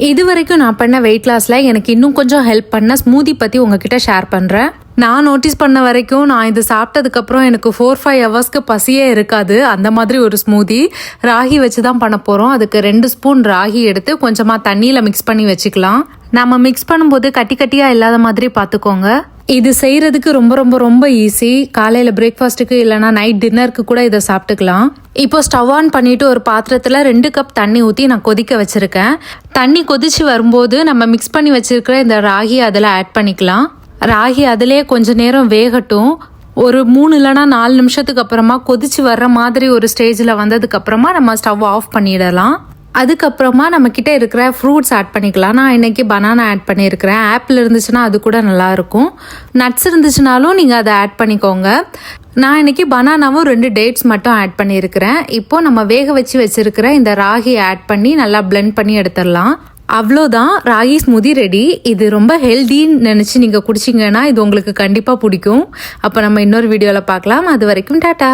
இது வரைக்கும் நான் பண்ண வெயிட் லாஸில் எனக்கு இன்னும் கொஞ்சம் ஹெல்ப் பண்ண ஸ்மூதி பற்றி உங்ககிட்ட ஷேர் பண்ணுறேன். நான் நோட்டீஸ் பண்ண வரைக்கும் நான் இது சாப்பிட்டதுக்கப்புறம் எனக்கு 4-5 ஹவர்ஸ்க்கு பசியே இருக்காது. அந்த மாதிரி ஒரு ஸ்மூதி ராகி வச்சு தான் பண்ண போகிறோம். அதுக்கு 2 ஸ்பூன் ராகி எடுத்து கொஞ்சமாக தண்ணியில் மிக்ஸ் பண்ணி வச்சுக்கலாம். நம்ம மிக்ஸ் பண்ணும்போது கட்டி கட்டியாக இல்லாத மாதிரி பார்த்துக்கோங்க. இது செய்கிறதுக்கு ரொம்ப ரொம்ப ரொம்ப ஈஸி. காலையில் பிரேக்ஃபாஸ்ட்டுக்கு இல்லைனா நைட் டின்னருக்கு கூட இதை சாப்பிட்டுக்கலாம். இப்போ ஸ்டவ் ஆன் பண்ணிவிட்டு ஒரு பாத்திரத்தில் 2 கப் தண்ணி ஊற்றி நான் கொதிக்க வச்சுருக்கேன். தண்ணி கொதிச்சு வரும்போது நம்ம மிக்ஸ் பண்ணி வச்சுருக்கிற இந்த ராகி அதில் ஆட் பண்ணிக்கலாம். ராகி அதிலே கொஞ்ச நேரம் வேகட்டும். ஒரு 3 இல்லைனா 4 நிமிஷத்துக்கு அப்புறமா கொதிச்சு வர்ற மாதிரி ஒரு ஸ்டேஜில் வந்ததுக்கப்புறமா நம்ம ஸ்டவ் ஆஃப் பண்ணிடலாம். அதுக்கப்புறமா நம்மக்கிட்ட இருக்கிற ஃப்ரூட்ஸ் ஆட் பண்ணிக்கலாம். நான் இன்றைக்கி பனானா ஆட் பண்ணியிருக்கிறேன். ஆப்பிள் இருந்துச்சுன்னா அது கூட நல்லாயிருக்கும். நட்ஸ் இருந்துச்சுனாலும் நீங்கள் அதை ஆட் பண்ணிக்கோங்க. நான் இன்றைக்கி பனானாவும் 2 டேட்ஸ் மட்டும் ஆட் பண்ணியிருக்கிறேன். இப்போது நம்ம வேக வச்சுருக்கிற இந்த ராகி ஆட் பண்ணி நல்லா பிளெண்ட் பண்ணி எடுத்துடலாம். அவ்வளோதான், ராகி ஸ்மூதி ரெடி. இது ரொம்ப ஹெல்தின்னு நினச்சி நீங்கள் குடிச்சிங்கன்னா இது உங்களுக்கு கண்டிப்பாக பிடிக்கும். அப்போ நம்ம இன்னொரு வீடியோவில் பார்க்கலாம். அது வரைக்கும் டாட்டா.